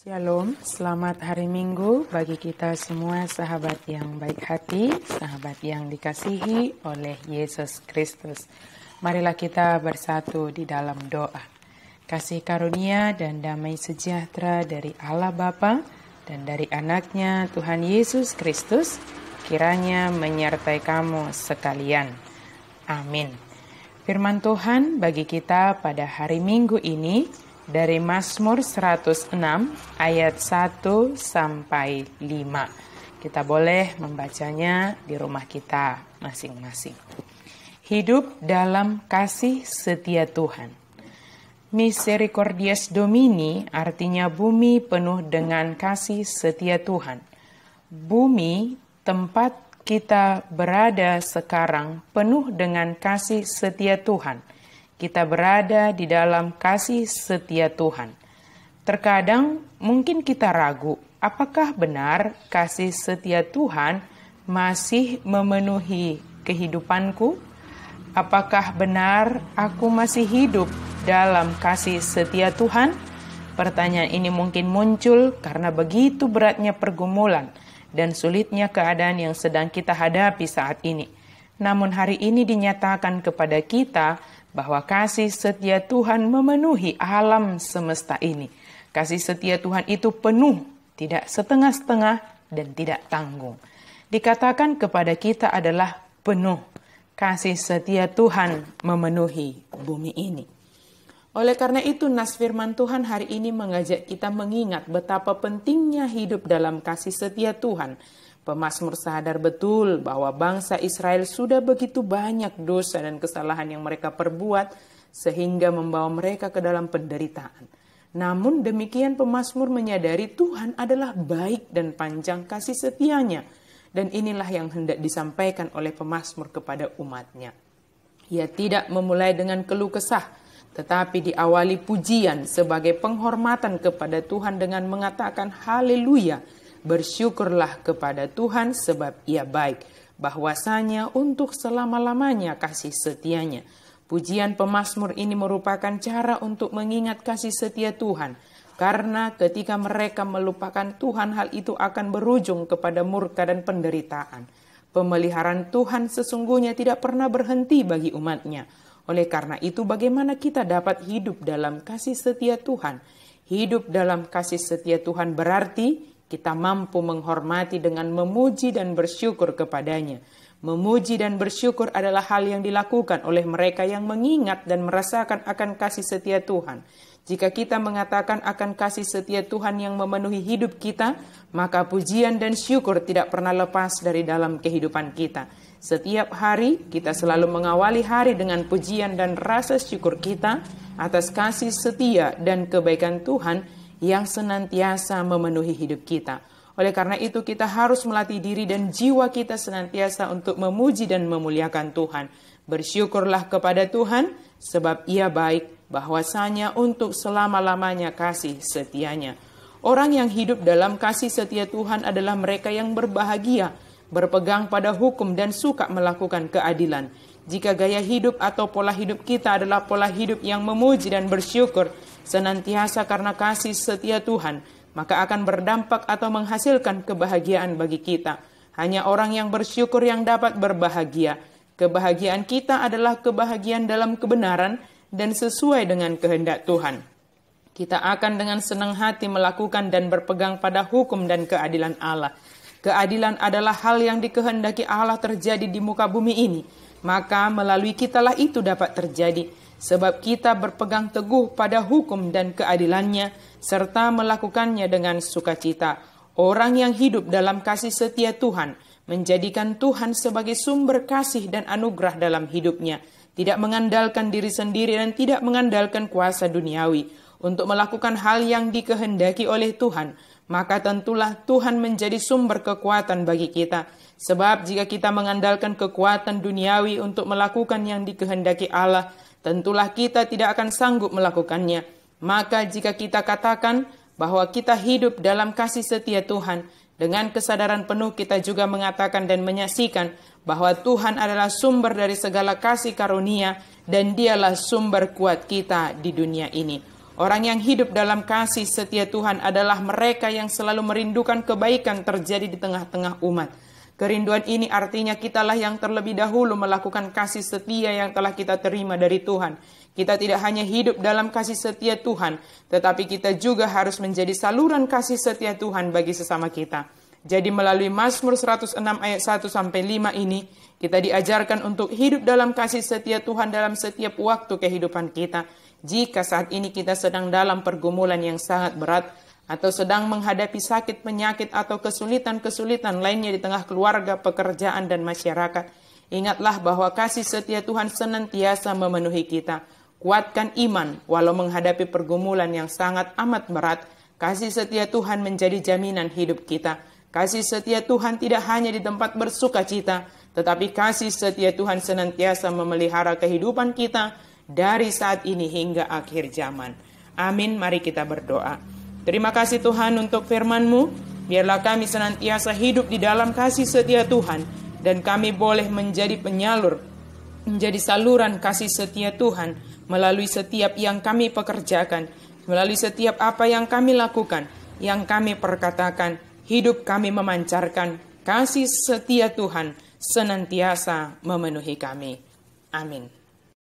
Shalom, selamat hari Minggu bagi kita semua sahabat yang baik hati, sahabat yang dikasihi oleh Yesus Kristus. Marilah kita bersatu di dalam doa. Kasih karunia dan damai sejahtera dari Allah Bapa dan dari anaknya Tuhan Yesus Kristus kiranya menyertai kamu sekalian. Amin. Firman Tuhan bagi kita pada hari Minggu ini dari Mazmur 106 ayat 1 sampai 5. Kita boleh membacanya di rumah kita masing-masing. Hidup dalam kasih setia Tuhan. Misericordias Domini artinya bumi penuh dengan kasih setia Tuhan. Bumi tempat kita berada sekarang penuh dengan kasih setia Tuhan. Kita berada di dalam kasih setia Tuhan. Terkadang mungkin kita ragu, apakah benar kasih setia Tuhan masih memenuhi kehidupanku? Apakah benar aku masih hidup dalam kasih setia Tuhan? Pertanyaan ini mungkin muncul karena begitu beratnya pergumulan dan sulitnya keadaan yang sedang kita hadapi saat ini. Namun hari ini dinyatakan kepada kita bahwa kasih setia Tuhan memenuhi alam semesta ini. Kasih setia Tuhan itu penuh, tidak setengah-setengah dan tidak tanggung. Dikatakan kepada kita adalah penuh. Kasih setia Tuhan memenuhi bumi ini. Oleh karena itu, nas firman Tuhan hari ini mengajak kita mengingat betapa pentingnya hidup dalam kasih setia Tuhan. Pemazmur sadar betul bahwa bangsa Israel sudah begitu banyak dosa dan kesalahan yang mereka perbuat sehingga membawa mereka ke dalam penderitaan. Namun demikian pemazmur menyadari Tuhan adalah baik dan panjang kasih setianya. Dan inilah yang hendak disampaikan oleh pemazmur kepada umatnya. Ia tidak memulai dengan keluh kesah, tetapi diawali pujian sebagai penghormatan kepada Tuhan dengan mengatakan haleluya. Bersyukurlah kepada Tuhan sebab Ia baik, bahwasanya untuk selama-lamanya kasih setianya. Pujian pemazmur ini merupakan cara untuk mengingat kasih setia Tuhan, karena ketika mereka melupakan Tuhan, hal itu akan berujung kepada murka dan penderitaan. Pemeliharaan Tuhan sesungguhnya tidak pernah berhenti bagi umatnya. Oleh karena itu, bagaimana kita dapat hidup dalam kasih setia Tuhan? Hidup dalam kasih setia Tuhan berarti kita mampu menghormati dengan memuji dan bersyukur kepadanya. Memuji dan bersyukur adalah hal yang dilakukan oleh mereka yang mengingat dan merasakan akan kasih setia Tuhan. Jika kita mengatakan akan kasih setia Tuhan yang memenuhi hidup kita, maka pujian dan syukur tidak pernah lepas dari dalam kehidupan kita. Setiap hari kita selalu mengawali hari dengan pujian dan rasa syukur kita atas kasih setia dan kebaikan Tuhan yang senantiasa memenuhi hidup kita. Oleh karena itu kita harus melatih diri dan jiwa kita senantiasa untuk memuji dan memuliakan Tuhan. Bersyukurlah kepada Tuhan sebab Ia baik, bahwasanya untuk selama-lamanya kasih setianya. Orang yang hidup dalam kasih setia Tuhan adalah mereka yang berbahagia, berpegang pada hukum dan suka melakukan keadilan. Jika gaya hidup atau pola hidup kita adalah pola hidup yang memuji dan bersyukur senantiasa karena kasih setia Tuhan, maka akan berdampak atau menghasilkan kebahagiaan bagi kita. Hanya orang yang bersyukur yang dapat berbahagia. Kebahagiaan kita adalah kebahagiaan dalam kebenaran dan sesuai dengan kehendak Tuhan. Kita akan dengan senang hati melakukan dan berpegang pada hukum dan keadilan Allah. Keadilan adalah hal yang dikehendaki Allah terjadi di muka bumi ini. Maka melalui kitalah itu dapat terjadi. Sebab kita berpegang teguh pada hukum dan keadilannya, serta melakukannya dengan sukacita. Orang yang hidup dalam kasih setia Tuhan, menjadikan Tuhan sebagai sumber kasih dan anugerah dalam hidupnya. Tidak mengandalkan diri sendiri dan tidak mengandalkan kuasa duniawi. Untuk melakukan hal yang dikehendaki oleh Tuhan, maka tentulah Tuhan menjadi sumber kekuatan bagi kita. Sebab jika kita mengandalkan kekuatan duniawi untuk melakukan yang dikehendaki Allah, tentulah kita tidak akan sanggup melakukannya. Maka jika kita katakan bahwa kita hidup dalam kasih setia Tuhan, dengan kesadaran penuh kita juga mengatakan dan menyaksikan bahwa Tuhan adalah sumber dari segala kasih karunia dan Dialah sumber kuat kita di dunia ini. Orang yang hidup dalam kasih setia Tuhan adalah mereka yang selalu merindukan kebaikan terjadi di tengah-tengah umat. Kerinduan ini artinya kitalah yang terlebih dahulu melakukan kasih setia yang telah kita terima dari Tuhan. Kita tidak hanya hidup dalam kasih setia Tuhan, tetapi kita juga harus menjadi saluran kasih setia Tuhan bagi sesama kita. Jadi melalui Mazmur 106 ayat 1-5 ini, kita diajarkan untuk hidup dalam kasih setia Tuhan dalam setiap waktu kehidupan kita. Jika saat ini kita sedang dalam pergumulan yang sangat berat, atau sedang menghadapi sakit, penyakit, atau kesulitan-kesulitan lainnya di tengah keluarga, pekerjaan, dan masyarakat, ingatlah bahwa kasih setia Tuhan senantiasa memenuhi kita. Kuatkan iman, walau menghadapi pergumulan yang sangat amat berat, kasih setia Tuhan menjadi jaminan hidup kita. Kasih setia Tuhan tidak hanya di tempat bersuka cita, tetapi kasih setia Tuhan senantiasa memelihara kehidupan kita dari saat ini hingga akhir zaman. Amin, mari kita berdoa. Terima kasih Tuhan untuk firman-Mu. Biarlah kami senantiasa hidup di dalam kasih setia Tuhan, dan kami boleh menjadi penyalur, menjadi saluran kasih setia Tuhan melalui setiap yang kami pekerjakan, melalui setiap apa yang kami lakukan, yang kami perkatakan. Hidup kami memancarkan kasih setia Tuhan senantiasa memenuhi kami. Amin.